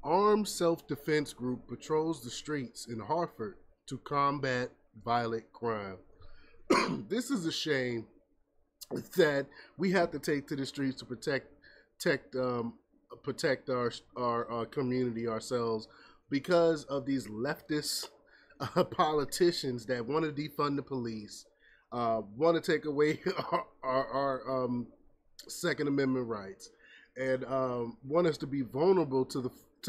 armed self-defense group patrols the streets in Hartford to combat violent crime. This is a shame that we have to take to the streets to protect protect our community, ourselves, because of these leftist politicians that want to defund the police, want to take away our Second Amendment rights, and want us to be vulnerable to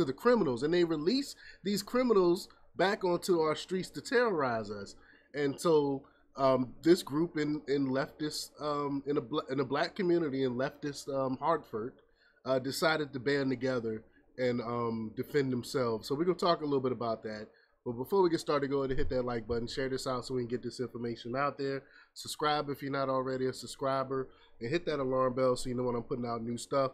the criminals, and they release these criminals back onto our streets to terrorize us. And so this group in leftist in a black community in leftist Hartford decided to band together and defend themselves. So we're gonna talk a little bit about that. But before we get started, go ahead and hit that like button, share this out so we can get this information out there. Subscribe if you're not already a subscriber, and hit that alarm bell so you know when I'm putting out new stuff.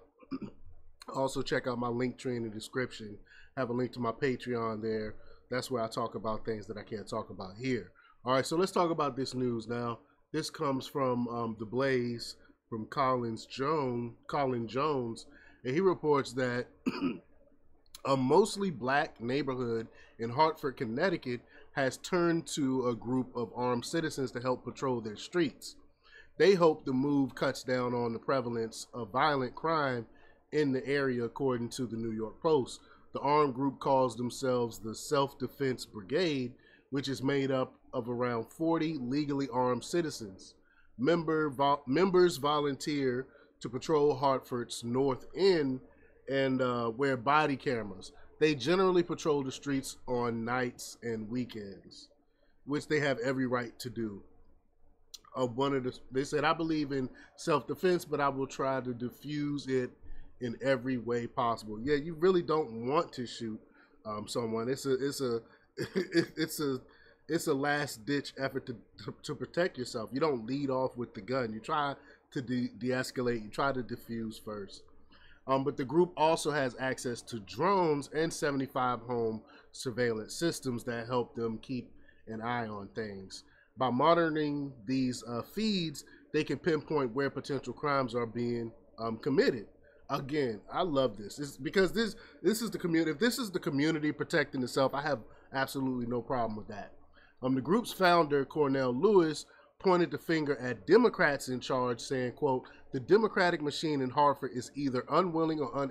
Also, check out my link tree in the description. I have a link to my Patreon there. That's where I talk about things that I can't talk about here. All right, so let's talk about this news now. This comes from The Blaze, from Colin Jones, and he reports that a mostly black neighborhood in Hartford, Connecticut, has turned to a group of armed citizens to help patrol their streets. They hope the move cuts down on the prevalence of violent crime in the area, according to the New York Post. The armed group calls themselves the Self-Defense Brigade, which is made up of around 40 legally armed citizens. Members volunteer to patrol Hartford's North End and wear body cameras. They generally patrol the streets on nights and weekends, which they have every right to do. They said, I believe in self-defense, but I will try to diffuse it in every way possible. Yeah, you really don't want to shoot someone. It's a last ditch effort to protect yourself. You don't lead off with the gun. You try to de-escalate. You try to diffuse first. But the group also has access to drones and 75 home surveillance systems that help them keep an eye on things. By monitoring these feeds, they can pinpoint where potential crimes are being committed. Again, I love this. Because this is the community. If this is the community protecting itself, I have absolutely no problem with that. The group's founder, Cornell Lewis, pointed the finger at Democrats in charge, saying, quote, the Democratic machine in Hartford is either unwilling or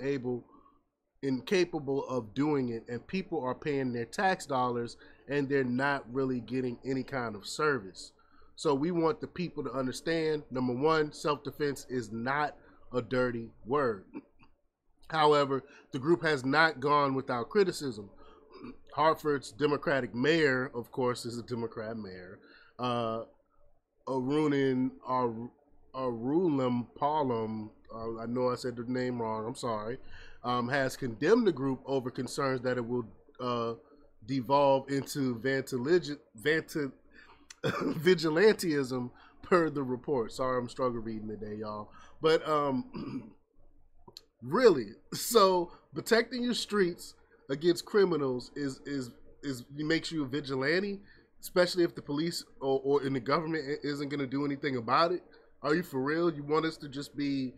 incapable of doing it, and people are paying their tax dollars and they're not really getting any kind of service. So we want the people to understand, number one, self-defense is not a dirty word. However, the group has not gone without criticism. Hartford's Democratic mayor, of course, is a Democrat mayor, Arulam Palam, I know I said the name wrong, I'm sorry, has condemned the group over concerns that it will devolve into vigilantism per the report. Sorry, I'm struggling reading today, y'all. But really, so protecting your streets against criminals makes you a vigilante, especially if the police or in the government isn't going to do anything about it. Are you for real? You want us to just be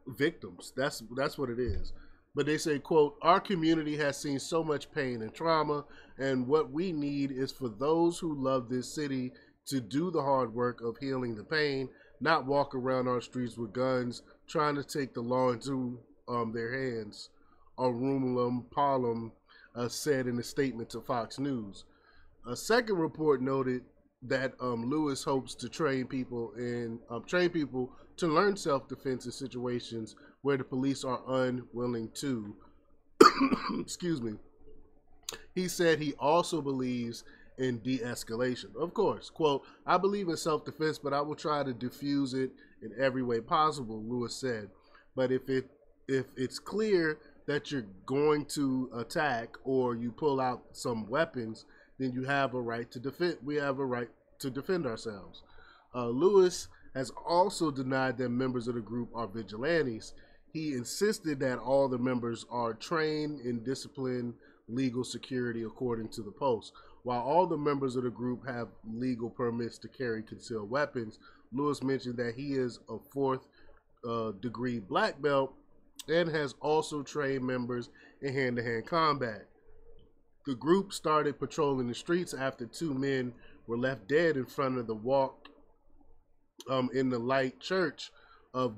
victims? That's what it is. But they say, quote, our community has seen so much pain and trauma, and what we need is for those who love this city to do the hard work of healing the pain, not walk around our streets with guns, trying to take the law into their hands, Arulam Palam said in a statement to Fox News. A second report noted that Lewis hopes to train people to learn self-defense in situations where the police are unwilling to. Excuse me. He said he also believes in de-escalation. Of course, quote, I believe in self-defense, but I will try to diffuse it in every way possible, Lewis said. But if it's clear that you're going to attack or you pull out some weapons, then you have a right to defend. We have a right to defend ourselves. Lewis has also denied that members of the group are vigilantes. He insisted that all the members are trained in discipline, legal security, according to the Post. While all the members of the group have legal permits to carry concealed weapons, Lewis mentioned that he is a fourth degree black belt and has also trained members in hand-to-hand combat. The group started patrolling the streets after two men were left dead in front of the walk in the Light Church of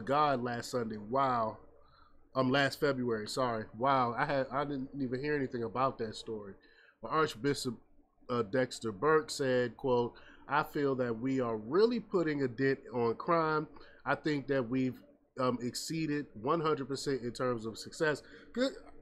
God last Sunday. Wow. Last February. Sorry. Wow. I didn't even hear anything about that story. But Archbishop Dexter Burke said, "quote I feel that we are really putting a dent on crime. I think that we've exceeded 100% in terms of success."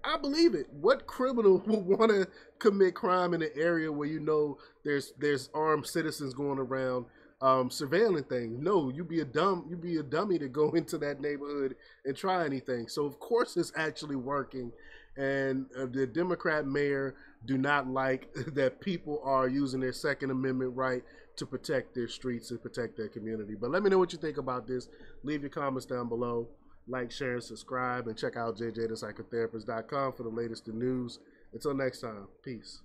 I believe it. What criminal would want to commit crime in an area where you know there's armed citizens going around surveilling things? No, you'd be a dummy to go into that neighborhood and try anything. So of course it's actually working, and the Democrat mayor do not like that people are using their Second Amendment right to protect their streets and protect their community. But let me know what you think about this. Leave your comments down below. Like, share, and subscribe, and check out jjthepsychotherapist.com for the latest in news. Until next time, peace.